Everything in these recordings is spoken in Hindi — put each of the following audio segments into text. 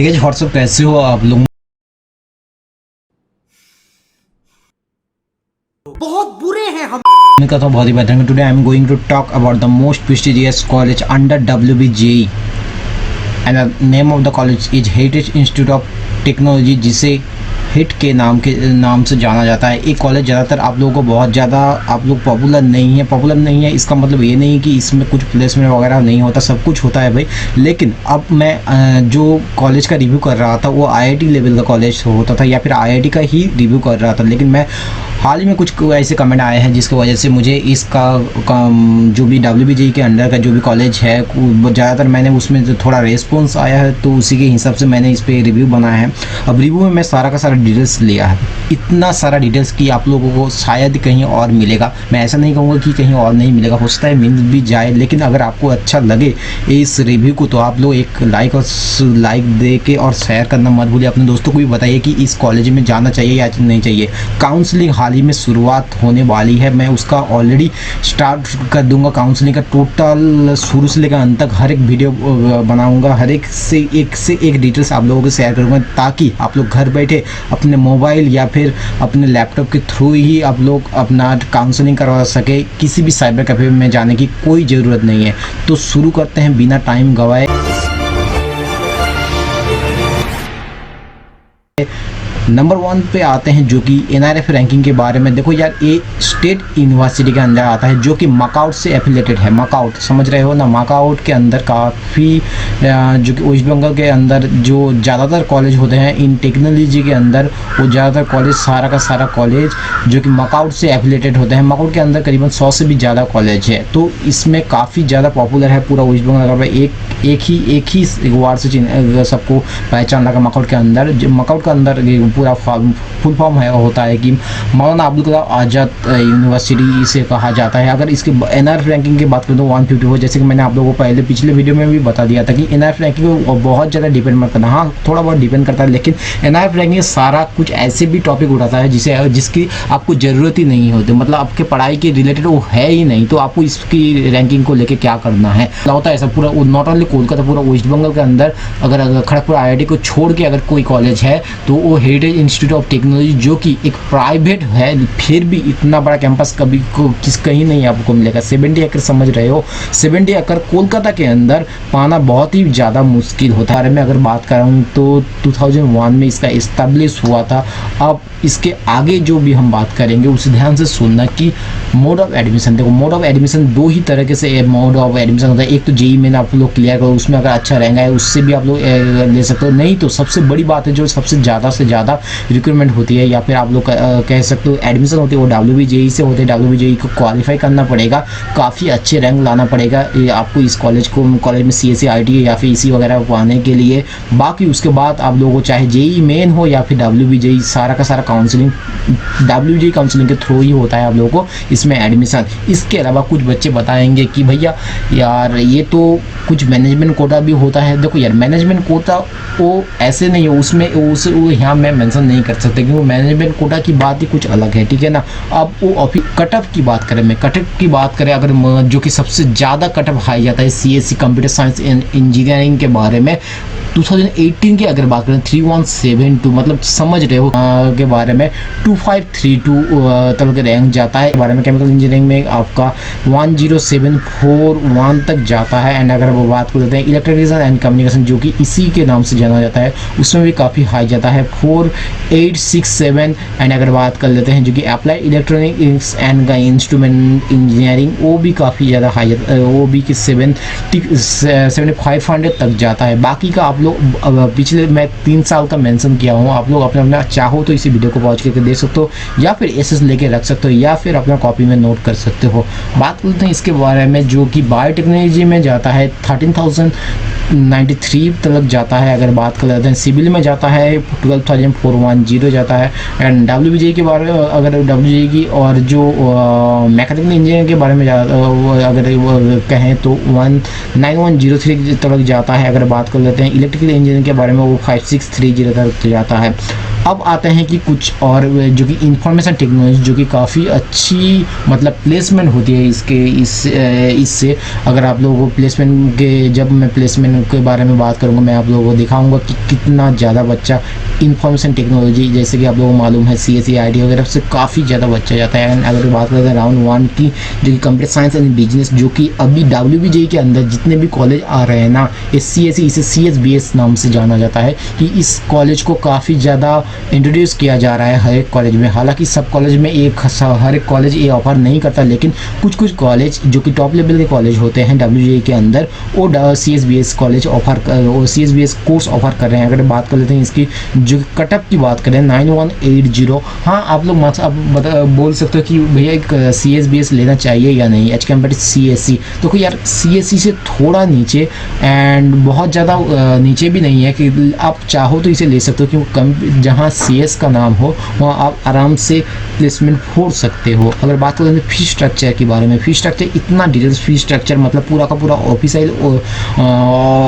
ठीक है जी, व्हाट्सअप कैसे हो आप लोग? बहुत बुरे हैं हम। मैं कहता हूँ बहुत ही बेहतर। Today I am going to talk about the most prestigious college under WBJE and the name of the college is heritage institute of technology, जिसे हिट के नाम से जाना जाता है। ये कॉलेज ज़्यादातर आप लोगों को बहुत ज़्यादा आप लोग पॉपुलर नहीं है। इसका मतलब ये नहीं कि इसमें कुछ प्लेसमेंट वगैरह नहीं होता, सब कुछ होता है भाई। लेकिन अब मैं जो कॉलेज का रिव्यू कर रहा था वो IIT लेवल का कॉलेज होता था या फिर IIT का ही रिव्यू कर रहा था। लेकिन मैं हाल ही में कुछ ऐसे कमेंट आए हैं जिसकी वजह से मुझे इसका जो भी WBJE के अंडर का जो भी कॉलेज है ज़्यादातर मैंने उसमें जो थोड़ा रेस्पॉन्स आया है तो उसी के हिसाब से मैंने इस पर रिव्यू बनाया है। अब रिव्यू में मैं सारा का सारा डिटेल्स लिया है, इतना सारा डिटेल्स कि आप लोगों को शायद कहीं और मिलेगा। मैं ऐसा नहीं कहूँगा कि कहीं और नहीं मिलेगा, हो सकता है मिल भी जाए। लेकिन अगर आपको अच्छा लगे इस रिव्यू को तो आप लोग एक लाइक दे के और शेयर करना मत भूलिए। अपने दोस्तों को भी बताइए कि इस कॉलेज में जाना चाहिए या नहीं चाहिए। काउंसलिंग हाल ही में शुरुआत होने वाली है, मैं उसका ऑलरेडी स्टार्ट कर दूंगा। काउंसलिंग का टोटल शुरू से लेकर अंत तक हर एक वीडियो बनाऊंगा, हर एक से एक डिटेल्स आप लोगों को शेयर करूंगा, ताकि आप लोग घर बैठे अपने मोबाइल या फिर अपने लैपटॉप के थ्रू ही आप लोग अपना काउंसलिंग करवा सके। किसी भी साइबर कैफे में जाने की कोई ज़रूरत नहीं है। तो शुरू करते हैं बिना टाइम गवाए। नंबर 1 पे आते हैं जो कि NRF रैंकिंग के बारे में। देखो यार, ये स्टेट यूनिवर्सिटी के अंदर आता है जो कि मकाउट से एफिलेटेड है। मकाउट समझ रहे हो ना? मकाउट के अंदर काफ़ी जो कि वेस्ट बंगाल के अंदर जो ज़्यादातर कॉलेज होते हैं इन टेक्नोलॉजी के अंदर, वो ज़्यादातर कॉलेज सारा का सारा कॉलेज जो कि मकाउट से एफिलेटेड होते हैं। मकाउट के अंदर करीबन 100 से भी ज़्यादा कॉलेज है, तो इसमें काफ़ी ज़्यादा पॉपुलर है पूरा वेस्ट बंगाल में। एक ही वार्ड से सबको पहचान लगा मकाउट के अंदर। मकाउट के अंदर पूरा फुल फॉर्म होता है कि मौलाना अब्दुल कलाम आज़ाद यूनिवर्सिटी इसे कहा जाता है। अगर इसके NRF रैंकिंग की बात करूँ तो 154, जैसे कि मैंने आप लोगों को पहले पिछले वीडियो में भी बता दिया था कि NRF रैंकिंग को बहुत ज़्यादा डिपेंड मत करना। हाँ, थोड़ा बहुत डिपेंड करता है, लेकिन NRF रैंकिंग सारा कुछ ऐसे भी टॉपिक उठाता है जिसकी आपको ज़रूरत ही नहीं होती, मतलब आपके पढ़ाई के रिलेटेड वो है ही नहीं, तो आपको इसकी रैंकिंग को लेकर क्या करना है। होता है ऐसा पूरा, नॉट ओनली कोलकाता, पूरा वेस्ट बंगाल के अंदर अगर खड़गपुर IIT को छोड़ के अगर कोई कॉलेज है तो वो हेरिटेज इंस्टीट्यूट ऑफ टेक्नोलॉजी, जो कि एक प्राइवेट है, फिर भी इतना बड़ा कैंपस कहीं नहीं आपको मिलेगा। 70 एकड़ समझ रहे हो? 70 एकड़ कोलकाता के अंदर पाना बहुत ही ज़्यादा मुश्किल होता है। बारे में अगर बात करूँ तो 2001 में इसका इस्टेब्लिश हुआ था। अब इसके आगे जो भी हम बात करेंगे उसे ध्यान से सुनना कि मोड ऑफ एडमिशन। देखो, मोड ऑफ एडमिशन दो ही तरह से मोड ऑफ एडमिशन होता है। एक तो JEE मैंने आप लोग क्लियर करो, उसमें अगर अच्छा रैंक है उससे भी आप लोग ले सकते हो। नहीं तो सबसे बड़ी बात है जो सबसे ज़्यादा रिक्रूटमेंट होती है या फिर आप लोग कह सकते हो एडमिशन होती है, वो WBJE से होते हैं। WBJE को क्वालिफाई करना पड़ेगा, काफ़ी अच्छे रैंक लाना पड़ेगा आपको इस कॉलेज में CSE IIT या फिर EC वगैरह पाने के लिए। बाकी उसके बाद आप लोगों को चाहे JEE मेन हो या फिर WBJE, सारा का सारा काउंसलिंग WBJE काउंसलिंग के थ्रू ही होता है आप लोगों को इसमें एडमिशन। इसके अलावा कुछ बच्चे बताएंगे कि भैया यार ये तो कुछ मैनेजमेंट कोटा भी होता है। देखो यार, मैनेजमेंट कोटा वो ऐसे नहीं है, उसमें वो यहाँ मैं मेंशन नहीं कर सकते क्योंकि मैनेजमेंट कोटा की बात ही कुछ अलग है, ठीक है ना। अब वो कट ऑफ की बात करें, मैं कट ऑफ की बात करें अगर जो कि सबसे ज़्यादा कट ऑफ हाई जाता है CSE computer science and engineering के बारे में 2018 की अगर बात करें 3172, मतलब समझ रहे हो के बारे में 2532 तक रैंक जाता है। बारे में केमिकल इंजीनियरिंग में आपका 10741 तक जाता है। एंड अगर वो बात करते हैं इलेक्ट्रिकल एंड कम्युनिकेशन जो कि इसी के नाम से जाना जाता है, उसमें भी काफ़ी हाई जाता है 4867। एंड अगर बात कर लेते हैं जो कि applied electronics and instrument engineering, वो भी काफ़ी ज़्यादा हाई जाता है, वो भी कि 7500 तक जाता है। बाकी का आप लोग पिछले मैं 3 साल का मेंशन किया हूँ, आप लोग अपना चाहो तो इसी वीडियो को पॉज करके देख सकते हो या फिर SS लेके रख सकते हो या फिर अपना कॉपी में नोट कर सकते हो। बात करते हैं इसके बारे में जो कि बायोटेक्नोलॉजी में जाता है 13093 तक जाता है। अगर बात कर लेते हैं सिविल में जाता है 12410 जाता है। एंड WBJE के बारे में अगर WBJE की और जो मैकेनिकल इंजीनियरिंग के बारे में अगर कहें तो 19103 तक जाता है। अगर बात कर लेते हैं इलेक्ट्रिकल इंजीनियरिंग के बारे में वो 5630 तक जाता है। अब आते हैं कि कुछ और जो कि इंफॉर्मेशन टेक्नोलॉजी, जो कि काफ़ी अच्छी मतलब प्लेसमेंट होती है इससे। अगर आप लोगों को प्लेसमेंट के, जब मैं प्लेसमेंट के बारे में बात करूँगा, मैं आप लोगों को दिखाऊंगा कि कितना ज़्यादा बच्चा इंफॉर्मेशन टेक्नोलॉजी, जैसे कि आप लोगों को मालूम है CSE IT वगैरह से काफ़ी ज़्यादा बच्चा जाता है। एंड अगर बात करते हैं राउंड 1 की, जो कि कंप्यूटर साइंस एंड बिजनेस, जो कि अभी WBJ के अंदर जितने भी कॉलेज आ रहे हैं ना, इस CSE इसे CSBS नाम से जाना जाता है, कि इस कॉलेज को काफ़ी ज़्यादा इंट्रोड्यूस किया जा रहा है हर एक कॉलेज में। हालांकि सब कॉलेज में हर एक कॉलेज ये ऑफर नहीं करता, लेकिन कुछ कॉलेज जो कि टॉप लेवल के कॉलेज होते हैं WBJ के अंदर, वो CSBS college CSBS course offer कर रहे हैं। अगर बात कर लेते हैं इसकी जो कटअप की बात करें 9180, हाँ आप लोग बोल सकते हो कि भैया एक CSBS लेना चाहिए या नहीं एज कम्पेयर टू CSE। तो कोई यार CSE से थोड़ा नीचे एंड बहुत ज़्यादा नीचे भी नहीं है, कि आप चाहो तो इसे ले सकते हो, क्योंकि जहाँ CS का नाम हो वहाँ आप आराम से प्लेसमेंट फोड़ सकते हो। अगर बात करें तो फीस स्ट्रक्चर के बारे में, फीस स्ट्रक्चर इतना डिटेल्स, फीस स्ट्रक्चर मतलब पूरा का पूरा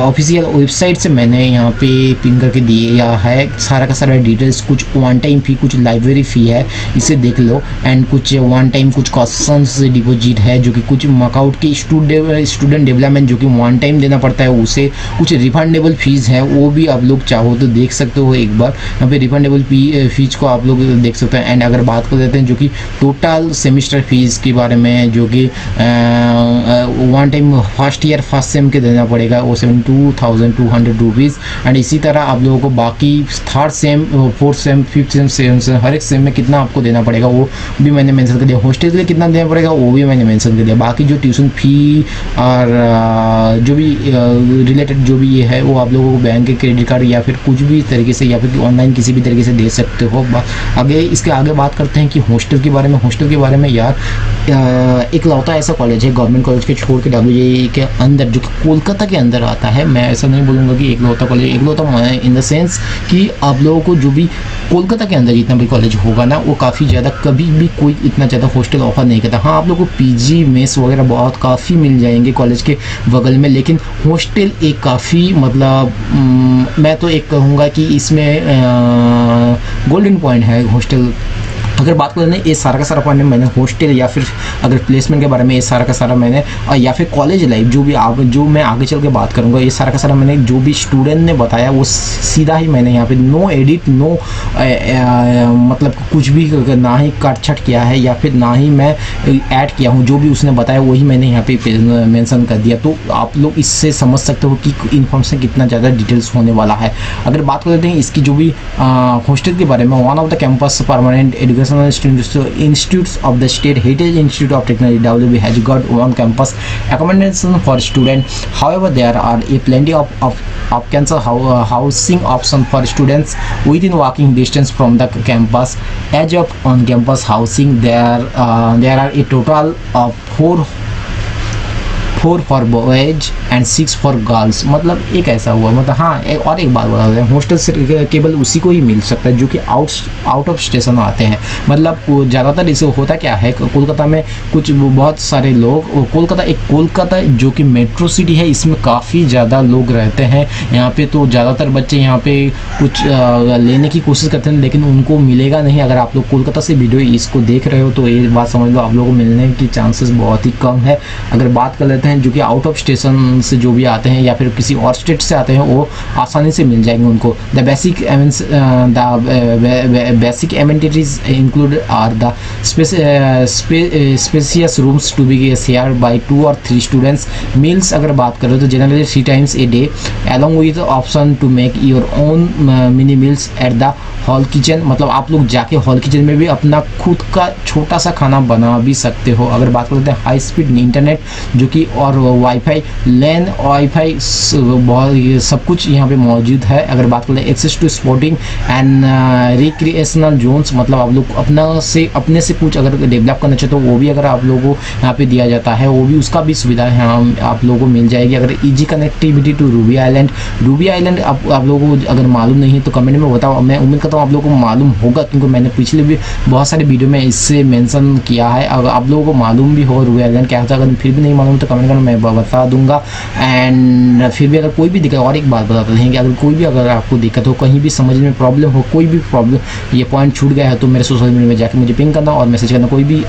ऑफिशियल वेबसाइट से मैंने यहाँ पे पिन करके दिया है सारा का सारा डिटेल्स। कुछ वन टाइम फ़ी, कुछ लाइब्रेरी फ़ी है, इसे देख लो। एंड कुछ वन टाइम कुछ कॉस्टन्स डिपॉजिट है, जो कि कुछ मकआउट के स्टूडेंट डेवलपमेंट जो कि वन टाइम देना पड़ता है उसे, कुछ रिफंडेबल फीस है, वो भी आप लोग चाहो तो देख सकते हो एक बार। यहाँ पे रिफंडेबल फीस को आप लोग देख सकते हैं। एंड अगर बात कर देते हैं जो कि टोटल सेमिस्टर फीस के बारे में, जो कि one time first year first sem के देना पड़ेगा, वो 72,200 रुपीज़। एंड इसी तरह आप लोगों को बाकी third sem, fourth sem, fifth sem, seven sem, हर एक सेम में कितना आपको देना पड़ेगा वो भी मैंने मेंशन कर दिया। हॉस्टल के लिए कितना देना पड़ेगा वो भी मैंने मेंशन कर दिया। बाकी जो ट्यूशन फ़ी और जो भी रिलेटेड जो भी ये है, वो आप लोगों को बैंक के क्रेडिट कार्ड या फिर कुछ भी तरीके से, या फिर ऑनलाइन किसी भी तरीके से दे सकते हो। आगे इसके आगे बात करते हैं कि हॉस्टल के बारे में। हॉस्टल के बारे में यार एक लौता ऐसा कॉलेज है गवर्नमेंट कॉलेज के छोड़ के WBJ के अंदर, जो कि कोलकाता के अंदर आता है। मैं ऐसा नहीं बोलूँगा कि एक लौता कॉलेज, एक लौता इन द सेंस कि आप लोगों को जो भी कोलकाता के अंदर जितना भी कॉलेज होगा ना, वो काफ़ी ज़्यादा, कभी भी कोई इतना ज़्यादा हॉस्टल ऑफर नहीं करता। हाँ आप लोगों को PG मेस वगैरह बहुत काफ़ी मिल जाएंगे कॉलेज के बगल में, लेकिन हॉस्टल एक काफ़ी मतलब मैं तो एक कहूँगा कि इसमें गोल्डन पॉइंट है हॉस्टल। अगर बात करें ये सारा का सारा पॉइंट मैंने हॉस्टल या फिर अगर प्लेसमेंट के बारे में, ये सारा का सारा मैंने, या फिर कॉलेज लाइफ जो मैं आगे चल के बात करूँगा, ये सारा का सारा मैंने जो भी स्टूडेंट ने बताया वो सीधा ही मैंने यहाँ पे नो एडिट, नो मतलब कुछ भी ना ही काट छट किया है या फिर ना ही मैं ऐड किया हूँ। जो भी उसने बताया वही मैंने यहाँ पे मेंशन कर दिया। तो आप लोग इससे समझ सकते हो कि इन्फॉर्मेशन कितना ज़्यादा डिटेल्स होने वाला है। अगर बात करते हैं इसकी जो भी हॉस्टल के बारे में, one of the campus permanent education institutes of the State Heritage Institute of Technology WB has got one campus accommodation for students. However, there are plenty of housing options for students within walking distance from the campus. As of on-campus housing, there are a total of 4 for boys and 6 for girls. मतलब एक ऐसा हुआ, मतलब हाँ एक बात बता दें, हॉस्टल से केवल उसी को ही मिल सकता है जो कि आउट ऑफ स्टेशन आते हैं। मतलब ज़्यादातर इसे होता क्या है, कोलकाता में कुछ बहुत सारे लोग, कोलकाता जो कि मेट्रो सिटी है, इसमें काफ़ी ज़्यादा लोग रहते हैं। यहाँ पे तो ज़्यादातर बच्चे यहाँ पे कुछ लेने की कोशिश करते हैं, लेकिन उनको मिलेगा नहीं। अगर आप लोग कोलकाता से वीडियो इसको देख रहे हो तो ये बात समझ लो, आप लोगों को मिलने की चांसेस बहुत ही कम है। अगर बात कर लेते हैं जो कि आउट ऑफ स्टेशन से जो भी आते हैं या फिर किसी और स्टेट से आते हैं, वो आसानी से मिल जाएंगे उनको। The basic amenities include are the spacious rooms to be share by 2 or 3 students. Meals अगर बात करें तो generally 3 times a day along with option to make your own mini meals at the hall kitchen. मतलब आप लोग जाके हॉल किचन में भी अपना खुद का छोटा सा खाना बना भी सकते हो। अगर बात करते हैं हाई स्पीड इंटरनेट जो कि और वाईफाई, लैन वाईफाई बहुत सब कुछ यहाँ पे मौजूद है। अगर बात करें access to sporting and recreational zones, मतलब आप लोग अपने से कुछ अगर डेवलप करना चाहते हो वो भी अगर आप लोगों को यहाँ पे दिया जाता है, वो भी उसका भी सुविधा है आप लोगों को मिल जाएगी। अगर easy connectivity to Ruby island आप लोगों को अगर मालूम नहीं है तो कमेंट में बताओ। मैं उम्मीद करता हूँ आप लोगों को मालूम होगा, क्योंकि मैंने पिछले भी बहुत सारे वीडियो में इससे मेंशन किया है। अगर आप लोगों को मालूम भी हो रूबी आइलैंड क्या होता है, अगर फिर भी नहीं मालूम तो कमेंट करना, मैं बता दूंगा। एंड फिर भी अगर कोई भी दिक्कत, और एक बात बताते हैं कि अगर कोई भी अगर आपको दिक्कत हो, कहीं भी समझने में प्रॉब्लम हो, कोई भी प्रॉब्लम ये पॉइंट छूट गया है तो मेरे सोशल मीडिया में जाकर मुझे पिंग करना और मैसेज करना, कोई भी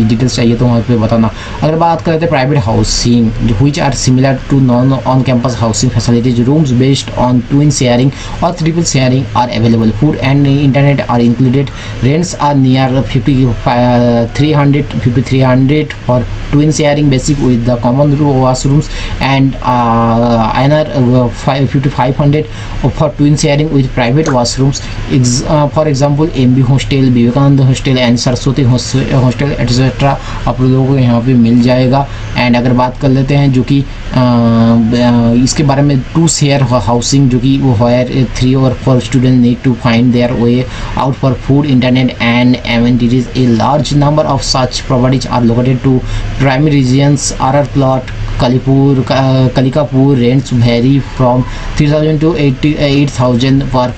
डिटेल्स चाहिए तो वहाँ पे बताना। अगर बात करते हैं private housing which are similar to non on campus housing facilities, rooms based on twin sharing और triple sharing are available, food and internet are included, rents are near 300 for twin sharing basic with the common washrooms and another 500 for twin sharing with private washrooms. For example MB hostel, Vivekananda hostel and Saraswati hostel etc. आप लोगों को यहाँ पे मिल जाएगा। एंड अगर बात कर लेते हैं जो कि इसके बारे में टू शेयर हाउसिंग जो कि वो हायर 3 और 4 student need to find their way out for food, internet and amenities. A large number of such properties are located to primary regions. RR plot, Kalikapur rents vary from 3,000 to 8,000 per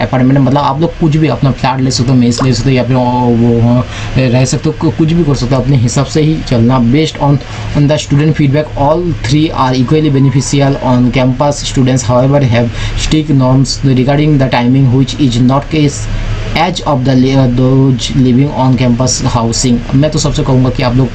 apartment। मतलब आप लोग कुछ भी अपना फ्लैट ले सकते हो, मेस ले सकते हो, या फिर वो रह सकते हो, कुछ भी कर सकते हो, अपने हिसाब से ही चलना। Based on the student feedback all 3 are equally beneficial on campus. Students however have strict norms regarding the timing which is not case as of the those living on campus housing. मैं तो सबसे कहूँगा कि आप लोग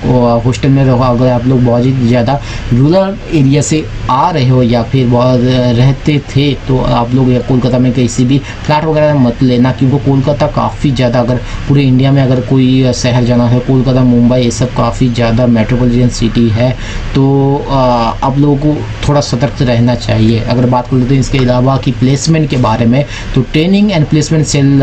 हॉस्टल में रहो, अगर आप लोग बहुत ही ज़्यादा रूरल एरिया से आ रहे हो या फिर बहुत रहते थे तो आप लोग कोलकाता में किसी भी फ्लैट वगैरह मत लेना, क्योंकि कोलकाता काफ़ी ज़्यादा, अगर पूरे इंडिया में अगर कोई शहर जाना है, कोलकाता मुंबई ये सब काफ़ी ज़्यादा मेट्रोपॉलिटन सिटी है, तो आप लोगों को थोड़ा सतर्क रहना चाहिए। अगर बात कर लेते हैं इसके अलावा कि प्लेसमेंट के बारे में, तो training and placement cell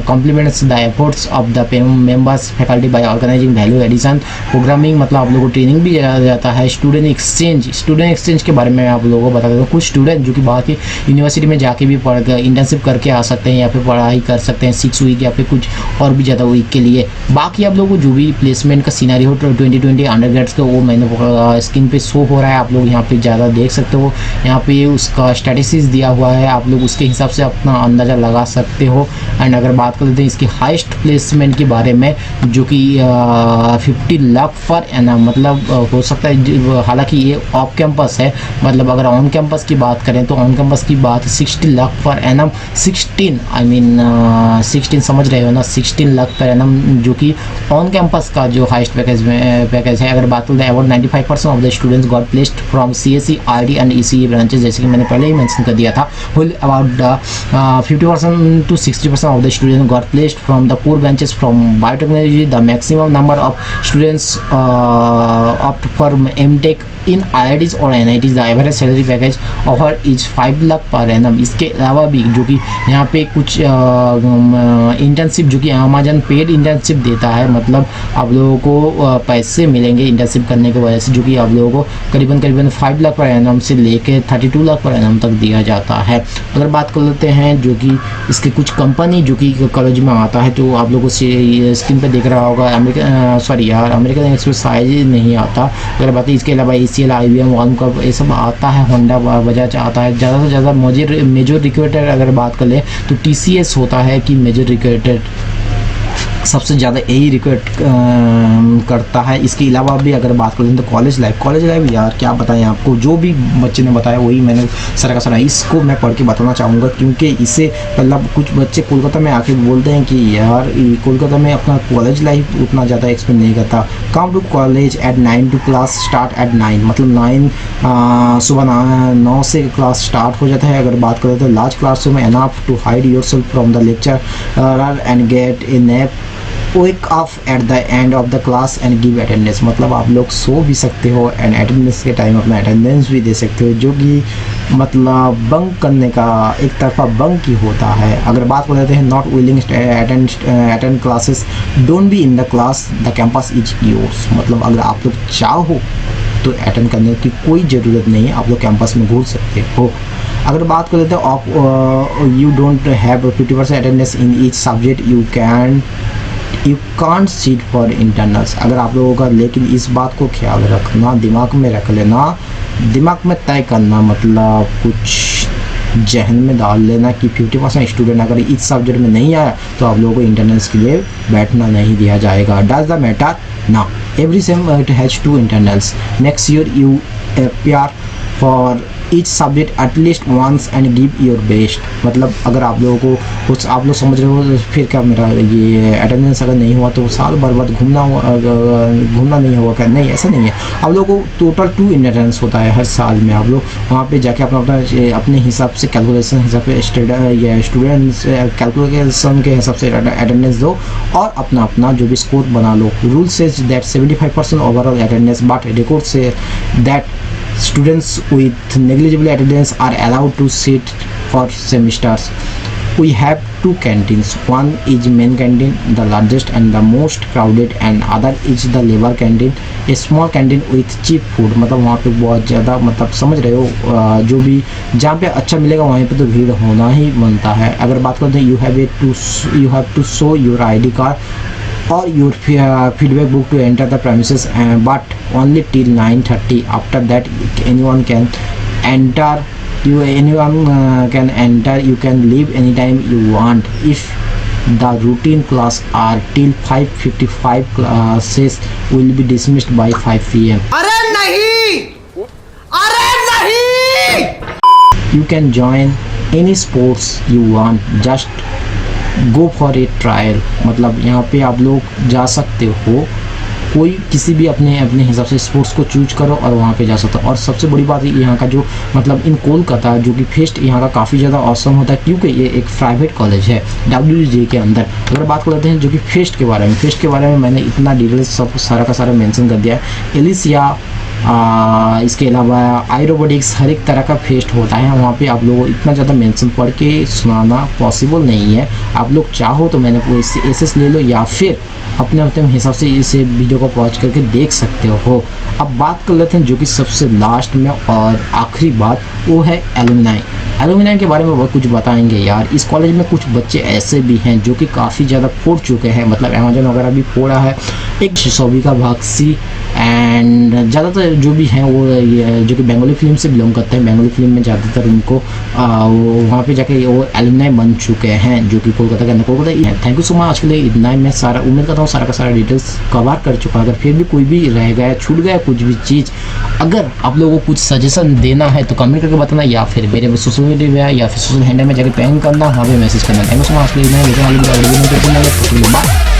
complements the efforts of the members faculty by organizing value addition programming। मतलब आप लोगों को ट्रेनिंग भी दिया जाता है। स्टूडेंट एक्सचेंज के बारे में आप लोगों को बता देता हूँ। कुछ स्टूडेंट जो कि बाहर की यूनिवर्सिटी में जाके भी पढ़ कर इंटर्नशिप करके आ सकते हैं या फिर पढ़ाई कर सकते हैं 6 वीक या फिर कुछ और भी ज़्यादा वीक के लिए। बाकी आप लोगों को जो भी प्लेसमेंट का सीनारी हो 2020 अंडरग्रेड्स का वो मैंने स्क्रीन पे शो हो रहा है, आप लोग यहाँ पे ज़्यादा देख सकते हो। यहाँ पे उसका स्टैटिस्टिक्स दिया हुआ है, आप लोग उसके हिसाब से अपना अंदाज़ा लगा सकते हो। एंड अगर बात कर लेते हैं इसकी हाईएस्ट प्लेसमेंट के बारे में जो कि 50 लाख पर एनम, मतलब हो सकता है, हालांकि ये ऑफ कैंपस है, मतलब अगर ऑन कैंपस की बात करें तो ऑन कैंपस की बात 60 लाख पर एनम, 16 समझ रहे हो ना, 16 लाख पर एनम जो कि ऑन कैंपस का जो हाईएस्ट पैकेज है। अगर बात करें about 95% of the students got placed from CSE, RD and ECE branches, जैसे कि मैंने पहले ही मेंशन कर दिया था। About 50% to 60% of the students got placed from the core branches from biotechnology. The maximum number of students opt for MTech in IITs और NITs. The average salary package offered is 5 lakh per annum. इसके अलावा भी जो कि यहाँ पे कुछ इंटर्नशिप जो कि अमेजन पेड इंटर्नशिप देता है, मतलब आप लोगों को पैसे मिलेंगे इंटर्नशिप करने की वजह से, जो कि आप लोगों को करीबन 5 लाख पर एनम से लेके 32 लाख पर एनम तक दिया जाता है। अगर बात कर लेते हैं जो कि इसके कुछ कंपनी जो कि कॉलेज में आता है, तो आप लोगों से स्क्रीन पे दिख रहा होगा अमेरिकन एक्सप्रेस साइज नहीं आता। अगर बात इसके अलावा ACL, IBM, वालका ये सब आता है, होंडा, बजाज आता है। ज़्यादा से ज़्यादा मेजर रिक्रूटर अगर बात कर ले तो TCS होता है कि मेजर रिक्रूटर सबसे ज़्यादा यही रिक्वेस्ट करता है। इसके अलावा भी अगर बात करें तो कॉलेज लाइफ यार क्या बताएं आपको, जो भी बच्चे ने बताया वही मैंने सारा का सारा इसको मैं पढ़ के बताना चाहूँगा, क्योंकि इससे मतलब कुछ बच्चे कोलकाता में आके बोलते हैं कि यार कोलकाता में अपना कॉलेज लाइफ उतना ज़्यादा एक्सपेंड नहीं करता। Come to college at 9 to class start at 9, मतलब सुबह 9 से क्लास स्टार्ट हो जाता है। अगर बात करें तो large classroom enough to hide yourself from the lecture and get a nap, wake up at the end of the class and give attendance। मतलब आप लोग सो भी सकते हो एंड अटेंडेंस के टाइम अपना अटेंडेंस भी दे सकते हो, जो कि मतलब बंक करने का एक तरफा बंक ही होता है। अगर बात कर लेते हैं not willing attend classes, don't be in the class, the campus is yours. मतलब अगर आप लोग चाहो तो अटेंड करने की कोई ज़रूरत नहीं है, आप लोग कैंपस में घूम सकते हो। अगर बात कर लेते हैं you don't have 50% attendance in each subject, you can't seat for internals. अगर आप लोगों का, लेकिन इस बात को ख्याल रखना, दिमाग में रख लेना, दिमाग में तय करना, मतलब कुछ जहन में डाल लेना कि 50% स्टूडेंट अगर इस सब्जेक्ट में नहीं आया तो आप लोगों को इंटरनल्स के लिए बैठना नहीं दिया जाएगा। डज द मैटर ना, every same it has 2 internals, next year you appear for each subject at least once and give your best। मतलब अगर आप लोगों को कुछ आप लोग समझ रहे हो तो फिर क्या मेरा ये अटेंडेंस अगर नहीं हुआ तो साल भर बाद घूमना नहीं होगा क्या? नहीं, ऐसा नहीं है। आप लोगों को टोटल 2 अटेंडेंस होता है हर साल में। आप लोग वहाँ पे जाके अपने हिसाब से कैलकुलेशन हिसाब से स्टूडेंट्स कैलकुलेशन के हिसाब से अटेंडेंस दो और अपना जो भी स्कोर बना लो। Rule says that 75% overall attendance, but record से that students with negligible attendance are allowed to sit for semesters। We have 2 canteens, one is main canteen, the largest and the most crowded, and other is the labor canteen, a small canteen with cheap food। मतलब वहाँ पे बहुत ज़्यादा मतलब समझ रहे हो जो भी जहाँ पे अच्छा मिलेगा वहीं पे तो भीड़ होना ही बनता है। अगर बात करते हैं you have to show your ID card or your feedback book to enter the premises, but only till 9:30। after that anyone can enter, you can leave anytime you want। if the routine class are till 5:55, classes will be dismissed by 5 PM। अरे नहीं, अरे नहीं। you can join any sports you want, just go for a trial. मतलब यहाँ पे आप लोग जा सकते हो, कोई किसी भी अपने हिसाब से स्पोर्ट्स को चूज करो और वहाँ पे जा सकते हो। और सबसे बड़ी बात है यहाँ का जो मतलब इन कोलकाता जो कि फेस्ट यहाँ का काफ़ी ज़्यादा औसम होता है, क्योंकि ये एक प्राइवेट कॉलेज है WJ के अंदर। अगर बात करते हैं जो कि फेस्ट के बारे में मैंने इतना डिटेल्स सब सारा का सारा मेंशन कर दिया है। एलिसिया इसके अलावा एरोबोटिक्स हर एक तरह का फेस्ट होता है वहाँ पे। आप लोगों को इतना ज़्यादा मेंशन पढ़ के सुनाना पॉसिबल नहीं है। आप लोग चाहो तो मैंने कोई एसेस ले लो या फिर अपने हिसाब से इसे वीडियो को पॉज करके देख सकते हो। अब बात कर लेते हैं जो कि सबसे लास्ट में और आखिरी बात, वो है एलुमनाई के बारे में बहुत कुछ बताएंगे यार। इस कॉलेज में कुछ बच्चे ऐसे भी हैं जो कि काफ़ी ज़्यादा फोड़ चुके हैं, मतलब अमेजन वगैरह भी फोड़ा है। एक शिशोभिका भागसी एंड ज़्यादातर जो भी हैं वो जो कि बंगाली फिल्म से बिलोंग करते हैं। बंगाली फिल्म में ज़्यादातर उनको वहाँ पे जाके वो एलुमनाई बन चुके हैं जो कि कोलकाता के अंदर Kolkata. Thank you so much. आज के लिए इतना ही। मैं सारा उम्मीद करता हूँ सारा का सारा डिटेल्स कवर कर चुका। अगर फिर भी कोई भी रह गया छूट गया कुछ भी चीज़, अगर आप लोगों को कुछ सजेशन देना है तो कमेंट करके बताना, या फिर मेरे सोशल मीडिया या फिर सोशल हैंडल में जाकर पैन करना, वहाँ पे मैसेज करना। Thank you so much. आज के लिए बाय।